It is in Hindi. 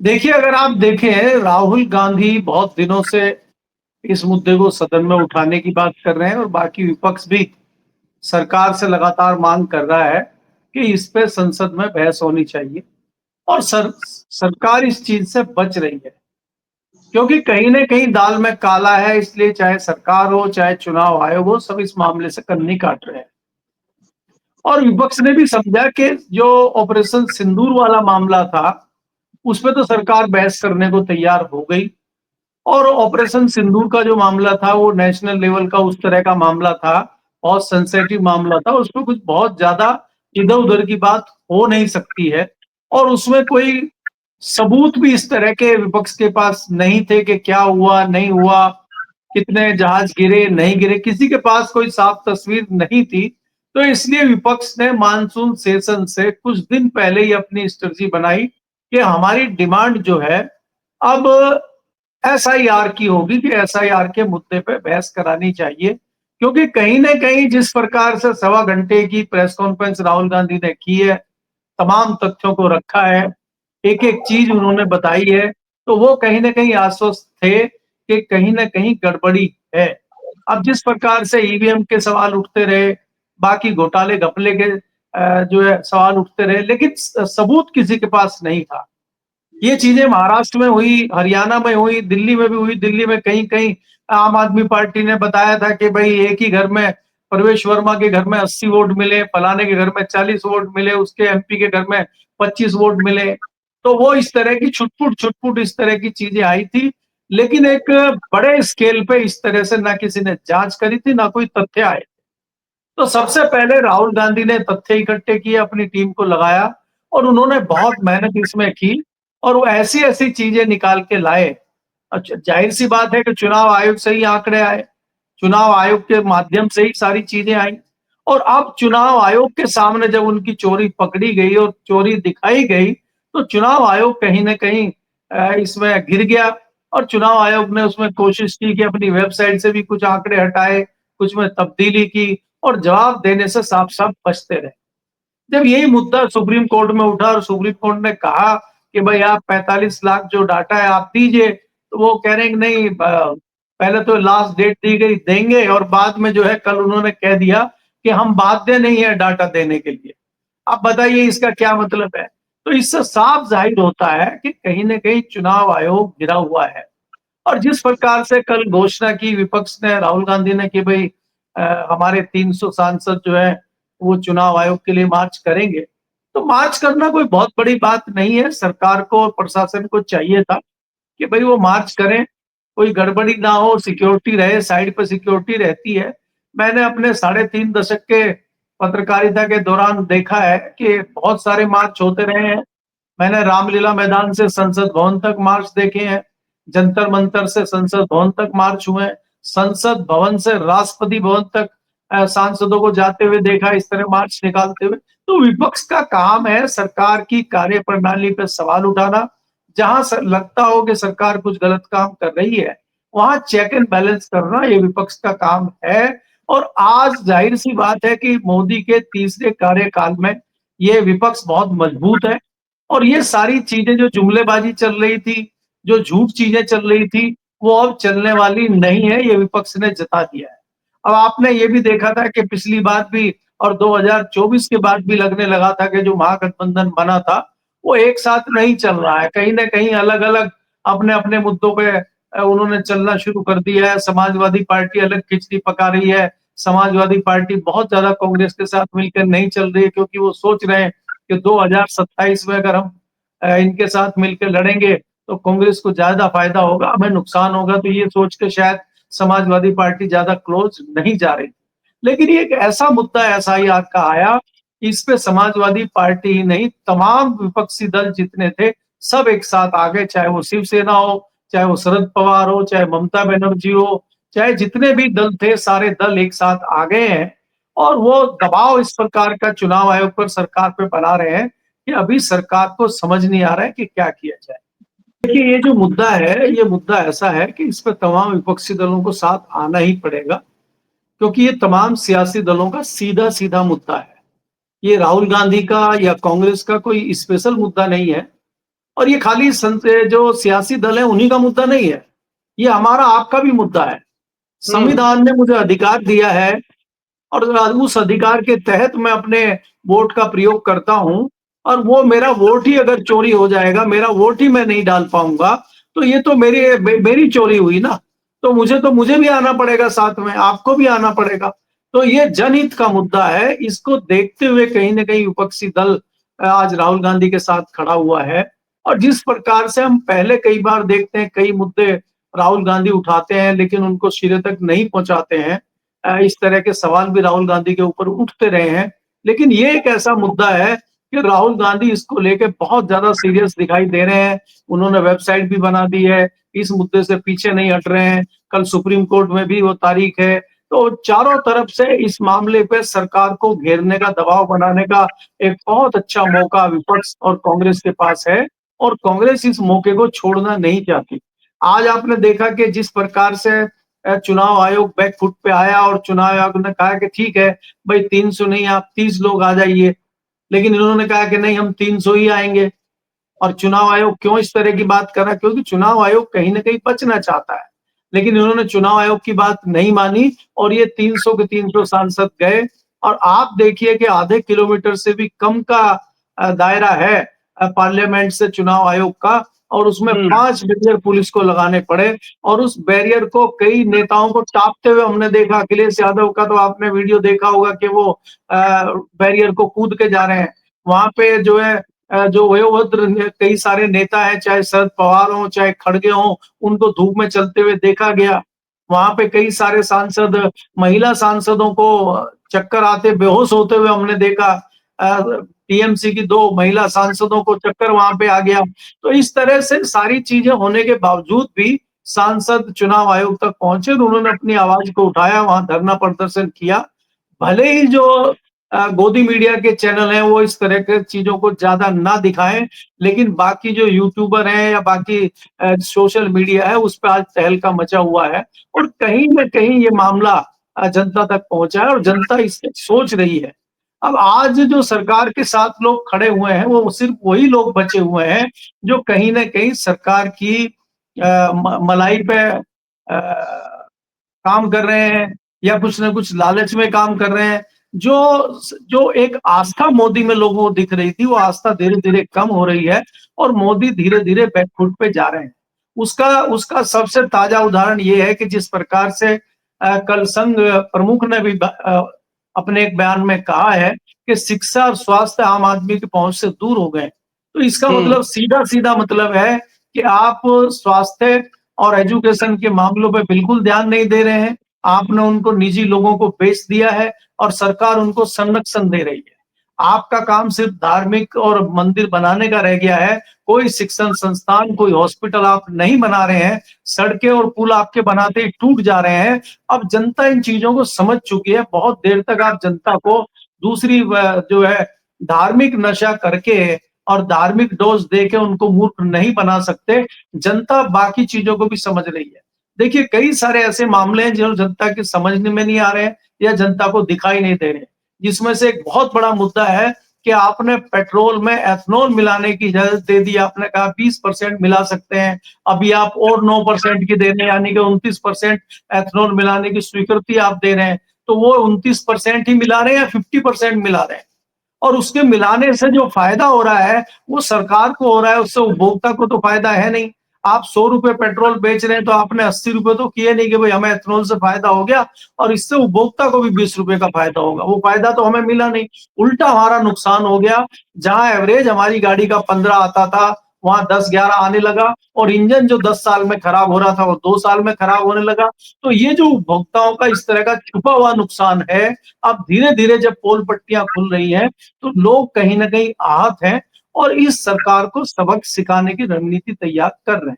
देखिए, अगर आप देखें राहुल गांधी बहुत दिनों से इस मुद्दे को सदन में उठाने की बात कर रहे हैं और बाकी विपक्ष भी सरकार से लगातार मांग कर रहा है कि इस पे संसद में बहस होनी चाहिए और सरकार इस चीज से बच रही है क्योंकि कहीं न कहीं दाल में काला है, इसलिए चाहे सरकार हो, चाहे चुनाव आयोग हो, सब इस मामले से कन्नी काट रहे हैं। और विपक्ष ने भी समझा कि जो ऑपरेशन सिंदूर वाला मामला था, उसपे तो सरकार बहस करने को तैयार हो गई और ऑपरेशन सिंदूर का जो मामला था, वो नेशनल लेवल का उस तरह का मामला था, बहुत सेंसिटिव मामला था, उसमें कुछ बहुत ज़्यादा इधर-उधर की बात हो नहीं सकती है और उसमें कोई सबूत भी इस तरह के विपक्ष के पास नहीं थे कि क्या हुआ, नहीं हुआ, कितने जहाज गिरे, नहीं गिरे, किसी के पास कोई साफ तस्वीर नहीं थी। तो इसलिए विपक्ष ने मानसून सेशन से कुछ दिन पहले ही अपनी स्ट्रेटजी बनाई कि हमारी डिमांड जो है, अब एसआईआर की होगी कि एसआईआर के मुद्दे पे बहस करानी चाहिए। क्योंकि कहीं न कहीं जिस प्रकार से सवा घंटे की प्रेस कॉन्फ्रेंस राहुल गांधी ने की है, तमाम तथ्यों को रखा है, एक-एक चीज़ उन्होंने बताई है, तो वो कहीं न कहीं आश्वस्त थे कि कहीं न कहीं गड़बड़ी है। अब जिस प्रकार से ईवीएम के सवाल उठते रहे, बाकी घोटाले-घपले के जो है सवाल उठते रहे, लेकिन सबूत किसी के पास नहीं था। ये चीजें महाराष्ट्र में हुई, हरियाणा में हुई, दिल्ली में भी हुई। दिल्ली में कहीं-कहीं आम आदमी पार्टी ने बताया था कि भई एक ही घर में प्रवेश वर्मा के घर में 80 वोट मिले, फलाने के घर में 40 वोट मिले, उसके एमपी के घर में 25 वोट मिले। तो वो इस तरह की छुटपुट इस तरह की चीजें आई थी। लेकिन एक बड़े स्केल पे इस तरह से ना किसी ने जांच करी थी, ना कोई तथ्य आए। तो सबसे पहले राहुल गांधी ने तथ्य इकट्ठे किए, अपनी टीम को लगाया और उन्होंने बहुत मेहनत इसमें की और वो ऐसी-ऐसी चीजें निकाल के लाए। अच्छा, जाहिर-सी बात है कि चुनाव आयोग से ही आंकड़े आए, चुनाव आयोग के माध्यम से ही सारी चीजें आई और अब चुनाव आयोग के सामने जब उनकी चोरी पकड़ी गई और चोरी दिखाई गई, तो चुनाव आयोग कहीं न कहीं इसमें घिर गया और चुनाव आयोग ने उसमें कोशिश की कि अपनी वेबसाइट से भी कुछ आंकड़े हटाए, कुछ में तब्दीली की और जवाब देने से साफ-साफ बचते रहे। जब यही मुद्दा सुप्रीम कोर्ट में उठा और सुप्रीम कोर्ट ने कहा कि भाई आप 45 लाख जो डाटा है आप दीजिए, तो वो कह रहे हैं कि नहीं, पहले तो लास्ट डेट दी गई, देंगे और बाद में जो है कल उन्होंने कह दिया कि हम बाध्य नहीं है डाटा देने के लिए। अब बताइए इसका क्या मतलब है? तो इससे साफ जाहिर होता है कि कहीं न कहीं चुनाव आयोग गिरा हुआ है। और जिस प्रकार से कल घोषणा की विपक्ष ने, राहुल गांधी ने कि भाई हमारे 300 सांसद जो है वो चुनाव आयोग के लिए मार्च करेंगे। तो मार्च करना कोई बहुत बड़ी बात नहीं है। सरकार को और प्रशासन को चाहिए था कि भाई वो मार्च करें, कोई गड़बड़ी ना हो, सिक्योरिटी रहे, साइड पे सिक्योरिटी रहती है। मैंने अपने 3.5 दशक के पत्रकारिता के दौरान देखा है कि बहुत सारे मार्च होते रहे हैं। मैंने रामलीला मैदान से संसद भवन तक मार्च देखे हैं, जंतर मंतर से संसद भवन तक मार्च हुए हैं, संसद भवन से राष्ट्रपति भवन तक सांसदों को जाते हुए देखा, इस तरह मार्च निकालते हुए। तो विपक्ष का काम है सरकार की कार्यप्रणाली पे सवाल उठाना। जहां लगता हो कि सरकार कुछ गलत काम कर रही है, वहां चेक एंड बैलेंस करना ये विपक्ष का काम है। और आज जाहिर सी बात है कि मोदी के तीसरे कार्यकाल में ये विपक्ष बहुत मजबूत है और ये सारी चीजें जो जुमलेबाजी चल रही थी, जो झूठ चीजें चल रही थी, वो अब चलने वाली नहीं है, ये विपक्ष ने जता दिया है। अब आपने ये भी देखा था कि पिछली बार भी और 2024 के बाद भी लगने लगा था कि जो महागठबंधन बना था, वो एक साथ नहीं चल रहा है। कहीं न कहीं अलग-अलग अपने-अपने मुद्दों पे उन्होंने चलना शुरू कर दिया है। समाजवादी पार्टी अलग खिचड़ी पका रही है। समाजवादी पार्टी बहुत ज़्यादा कांग्रेस के साथ मिलकर नहीं चल रही है क्योंकि वो सोच रहे हैं कि 2027 में अगर हम इनके साथ मिलकर लड़ेंगे तो कांग्रेस को ज्यादा फायदा होगा, हमें नुकसान होगा। तो ये सोच के शायद समाजवादी पार्टी ज्यादा क्लोज नहीं जा रही। लेकिन ये एक ऐसा मुद्दा एसआईआर का आया, इस पे समाजवादी पार्टी ही नहीं, तमाम विपक्षी दल जितने थे सब एक साथ आ गए, चाहे वो शिवसेना हो, चाहे वो शरद पवार हो, चाहे ममता बनर्जी हो, चाहे जितने भी दल थे, सारे दल एक साथ आ गए हैं और वो दबाव इस प्रकार का चुनाव आयोग पर सरकार पे बना रहे हैं कि अभी सरकार को समझ नहीं आ रहा है कि क्या किया जाए। देखिए, ये जो मुद्दा है, ये मुद्दा ऐसा है कि इस पे तमाम विपक्षी दलों को साथ आना ही पड़ेगा क्योंकि ये तमाम सियासी दलों का सीधा-सीधा मुद्दा है। ये राहुल गांधी का या कांग्रेस का कोई स्पेशल मुद्दा नहीं है। और ये खाली जो सियासी दल है उन्हीं का मुद्दा नहीं है, ये हमारा आपका भी मुद्दा है। हुँ, संविधान ने मुझे अधिकार दिया है और उस अधिकार के तहत मैं अपने वोट का प्रयोग करता हूँ, और वो मेरा वोट ही अगर चोरी हो जाएगा, मेरा वोट ही मैं नहीं डाल पाऊँगा, तो ये तो मेरी चोरी हुई ना। तो मुझे भी आना पड़ेगा साथ में, आपको भी आना पड़ेगा। तो ये जनहित का मुद्दा है, इसको देखते हुए कहीं न कहीं विपक्षी दल आज राहुल गांधी के साथ खड़ा हुआ है। और जिस प्रकार से हम पहले कई बार देखते हैं, कई मुद्दे राहुल गांधी उठाते हैं लेकिन उनको सिरे तक नहीं पहुँचाते हैं। इस तरह के सवाल भी राहुल गांधी के ऊपर उठते रहे हैं। लेकिन ये एक ऐसा मुद्दा है कि राहुल गांधी इसको लेके बहुत ज़्यादा सीरियस दिखाई दे रहे हैं। उन्होंने वेबसाइट भी बना दी है, इस मुद्दे से पीछे नहीं हट रहे हैं। कल सुप्रीम कोर्ट में भी वो तारीख है। तो चारों तरफ से इस मामले पे सरकार को घेरने का, दबाव बनाने का एक बहुत अच्छा मौका विपक्ष और कांग्रेस के पास है, और कांग्रेस इस मौके को छोड़ना नहीं चाहती। आज आपने देखा कि जिस प्रकार से चुनाव आयोग बैकफुट पे आया और चुनाव आयोग ने कहा कि ठीक है भाई 300 नहीं, आप 30 लोग आ जाइए, लेकिन इन्होंने कहा कि नहीं, हम 300 ही आएंगे। और चुनाव आयोग क्यों इस तरह की बात कर रहा है? क्योंकि चुनाव आयोग कहीं ना कहीं बचना चाहता है, लेकिन इन्होंने चुनाव आयोग की बात नहीं मानी और ये 300 के 300 सांसद गए। और आप देखिए कि आधे किलोमीटर से भी कम का दायरा है पार्लियामेंट से चुनाव आयोग का, और उसमें हुँ, 5 बैरियर पुलिस को लगाने पड़े। और उस बैरियर को कई नेताओं को टापते हुए हमने देखा। अखिलेश यादव का तो आपने वीडियो देखा होगा कि वो बैरियर को कूद के जा रहे हैं। वहां पे जो है जो वयोवृद्ध कई सारे नेता हैं, चाहे शरद पवार हो चाहे खड़गे हो, उनको धूप में चलते हुए देखा गया। वहां पे कई सारे सांसद, महिला सांसदों को चक्कर आते, बेहोश होते हुए हमने देखा। टीएमसी की 2 महिला सांसदों को चक्कर वहां पे आ गया। तो इस तरह से सारी चीजें होने के बावजूद भी सांसद चुनाव आयोग तक पहुंचे और उन्होंने अपनी आवाज को उठाया, वहां धरना प्रदर्शन किया। भले ही जो गोदी मीडिया के चैनल हैं वो इस तरह के चीजों को ज्यादा ना दिखाएं, लेकिन बाकी जो यूट्यूबर हैं या बाकी सोशल मीडिया है, उस पर आज तहलका मचा हुआ है। और कहीं ना कहीं ये मामला जनता तक पहुंचा है और जनता इससे सोच रही है। अब आज जो सरकार के साथ लोग खड़े हुए हैं वो सिर्फ वही लोग बचे हुए हैं जो कहीं ना कहीं सरकार की मलाई पे काम कर रहे हैं, या कुछ ना कुछ लालच में काम कर रहे हैं। जो जो एक आस्था मोदी में लोगों को दिख रही थी, वो आस्था धीरे धीरे कम हो रही है और मोदी धीरे धीरे बैकफुट पे जा रहे हैं। उसका उसका सबसे ताजा उदाहरण ये है कि जिस प्रकार से कल संघ प्रमुख ने भी अपने एक बयान में कहा है कि शिक्षा और स्वास्थ्य आम आदमी की पहुंच से दूर हो गए। तो इसका हुँ, मतलब सीधा सीधा मतलब है कि आप स्वास्थ्य और एजुकेशन के मामलों पे बिल्कुल ध्यान नहीं दे रहे हैं। आपने उनको निजी लोगों को बेच दिया है और सरकार उनको संरक्षण दे रही है। आपका काम सिर्फ धार्मिक और मंदिर बनाने का रह गया है। कोई शिक्षण संस्थान, कोई हॉस्पिटल आप नहीं बना रहे हैं। सड़कें और पुल आपके बनाते ही टूट जा रहे हैं। अब जनता इन चीजों को समझ चुकी है। बहुत देर तक आप जनता को दूसरी जो है धार्मिक नशा करके और धार्मिक डोज दे के उनको मूर्ख नहीं बना सकते। जनता बाकी चीजों को भी समझ रही है। देखिए कई सारे ऐसे मामले हैं जो जनता के समझने में नहीं आ रहे हैं या जनता को दिखाई नहीं दे रहे, जिसमें से एक बहुत बड़ा मुद्दा है कि आपने पेट्रोल में एथनॉल मिलाने की इजाजत दे दी। आपने कहा 20% मिला सकते हैं, अभी आप और 9% की दे रहे हैं, यानी कि 29% एथनॉल मिलाने की स्वीकृति आप दे रहे हैं। तो वो 29% ही मिला रहे हैं या 50% मिला रहे हैं? और उसके मिलाने से जो फायदा हो रहा है वो सरकार को हो रहा है, उससे उपभोक्ता को तो फायदा है नहीं। आप 100 रुपए पेट्रोल बेच रहे हैं तो आपने 80 रुपए तो किए नहीं कि भाई हमें एथनॉल से फायदा हो गया और इससे उपभोक्ता को भी 20 रुपए का फायदा होगा। वो फायदा तो हमें मिला नहीं, उल्टा हमारा नुकसान हो गया। जहां एवरेज हमारी गाड़ी का 15 आता था, वहां 10-11 आने लगा, और इंजन जो 10 साल में खराब हो रहा था वो 2 साल में खराब होने लगा। तो ये जो उपभोक्ताओं का इस तरह का छुपा हुआ नुकसान है, अब धीरे धीरे जब पोल पट्टियां खुल रही हैं तो लोग कहीं ना कहीं आहत हैं और इस सरकार को सबक सिखाने की रणनीति तैयार कर रहे हैं।